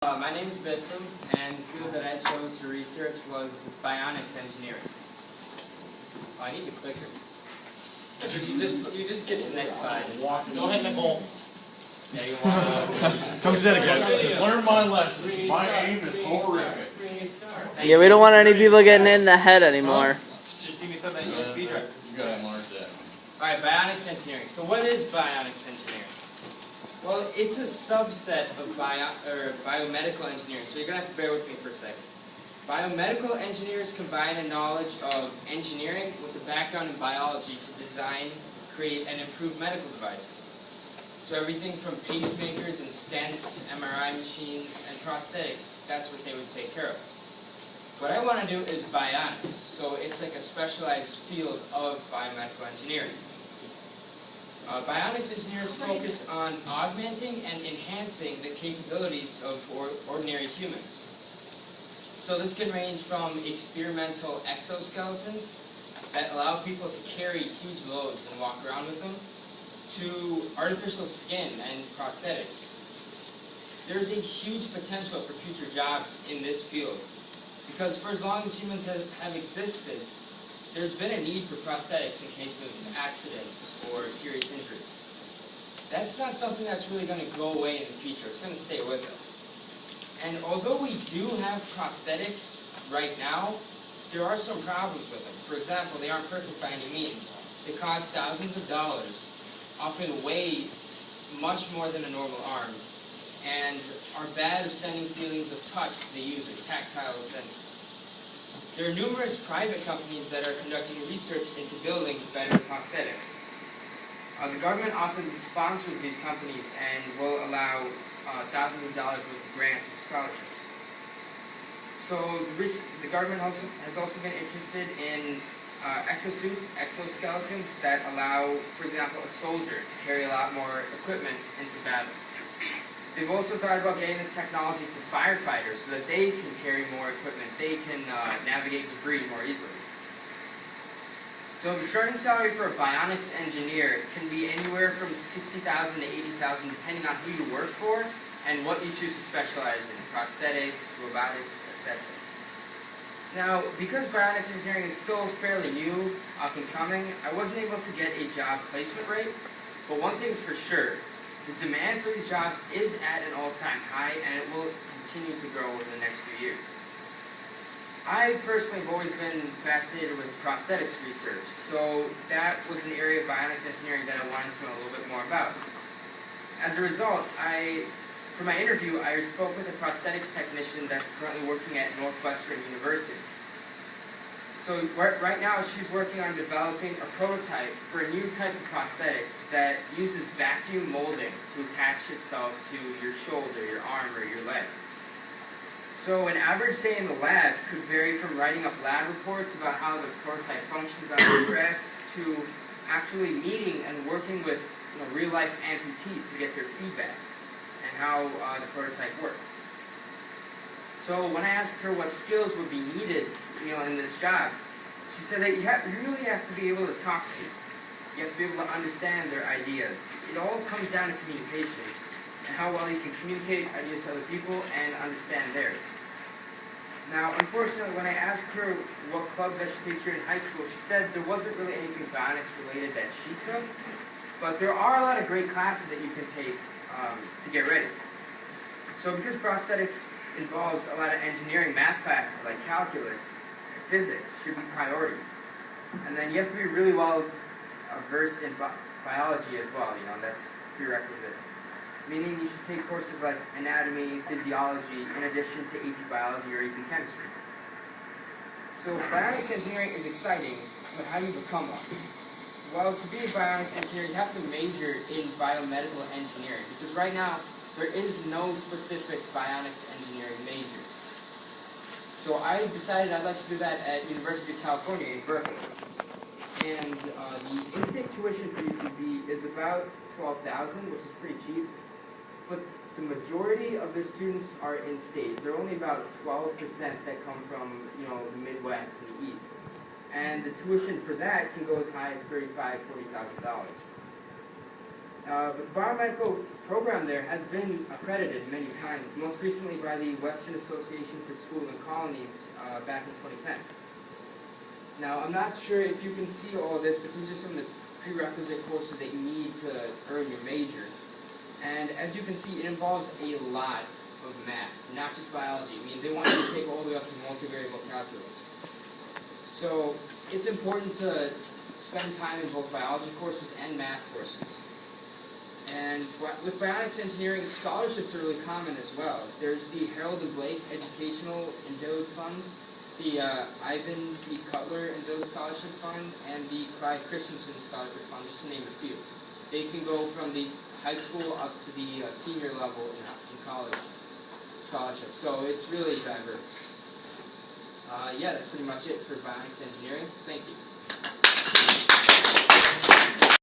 My name is Bissem, and the field that I chose to research was bionics engineering. Oh, I need the clicker. You just get to the next slide. Go ahead, Nicole. Yeah, you want Don't do that again. Learn my lesson. My aim is horrific. Yeah, we don't want any people getting in the head anymore. Just see me throw that USB drive. You gotta enlarge that. Alright, bionics engineering. So what is bionics engineering? Well, it's a subset of biomedical engineering, so you're going to have to bear with me for a second. Biomedical engineers combine a knowledge of engineering with a background in biology to design, create, and improve medical devices. So everything from pacemakers and stents, MRI machines, and prosthetics, that's what they would take care of. What I want to do is bionics, so it's like a specialized field of biomedical engineering. Bionics engineers focus on augmenting and enhancing the capabilities of ordinary humans. So this can range from experimental exoskeletons that allow people to carry huge loads and walk around with them, to artificial skin and prosthetics. There is a huge potential for future jobs in this field, because for as long as humans have existed, there's been a need for prosthetics in case of accidents or serious injuries. That's not something that's really going to go away in the future. It's going to stay with us. And although we do have prosthetics right now, there are some problems with them. For example, they aren't perfect by any means. They cost thousands of dollars, often weigh much more than a normal arm, and are bad of sending feelings of touch to the user, tactile senses. There are numerous private companies that are conducting research into building better prosthetics. The government often sponsors these companies and will allow thousands of dollars worth of grants and scholarships. So the government has also been interested in exosuits, exoskeletons that allow, for example, a soldier to carry a lot more equipment into battle. They've also thought about getting this technology to firefighters so that they can carry more equipment, they can navigate debris more easily. So the starting salary for a bionics engineer can be anywhere from $60,000 to $80,000 depending on who you work for and what you choose to specialize in, prosthetics, robotics, etc. Now, because bionics engineering is still fairly new, up and coming, I wasn't able to get a job placement rate, but one thing's for sure. The demand for these jobs is at an all-time high, and it will continue to grow over the next few years. I personally have always been fascinated with prosthetics research, so that was an area of bionics engineering that I wanted to know a little bit more about. As a result, for my interview, I spoke with a prosthetics technician that's currently working at Northwestern University. So right now she's working on developing a prototype for a new type of prosthetics that uses vacuum molding to attach itself to your shoulder, your arm, or your leg. So an average day in the lab could vary from writing up lab reports about how the prototype functions on the dress to actually meeting and working with real-life amputees to get their feedback and how the prototype works. So when I asked her what skills would be needed, in this job, she said that you really have to be able to talk to people. You have to be able to understand their ideas. It all comes down to communication and how well you can communicate ideas to other people and understand theirs. Now, unfortunately, when I asked her what clubs I should take here in high school, she said there wasn't really anything bionics related that she took, but there are a lot of great classes that you can take to get ready. So because prosthetics involves a lot of engineering math classes like calculus, physics should be priorities. And then you have to be really well versed in biology as well, that's prerequisite. Meaning you should take courses like anatomy, physiology, in addition to AP biology or AP chemistry. So bionics engineering is exciting, but how do you become one? Well, to be a bionics engineer, you have to major in biomedical engineering, because right now, there is no specific bionics engineering major. So I decided I'd like to do that at University of California in Berkeley. And the in-state tuition for UCB is about $12,000, which is pretty cheap. But the majority of their students are in-state. There are only about 12% that come from, the Midwest and the East. And the tuition for that can go as high as $35,000 to $40,000. But the biomedical program there has been accredited many times, most recently by the Western Association for Schools and Colonies back in 2010. Now, I'm not sure if you can see all of this, but these are some of the prerequisite courses that you need to earn your major. And as you can see, it involves a lot of math, not just biology. I mean, they want you to take all the way up to multivariable calculus. So it's important to spend time in both biology courses and math courses. And with bionics engineering, scholarships are really common as well. There's the Harold and Blake Educational Endowed Fund, the Ivan B. Cutler Endowed Scholarship Fund, and the Clyde Christensen Scholarship Fund, just to name a few. They can go from the high school up to the senior level in college scholarship. So it's really diverse. Yeah, that's pretty much it for bionics engineering. Thank you.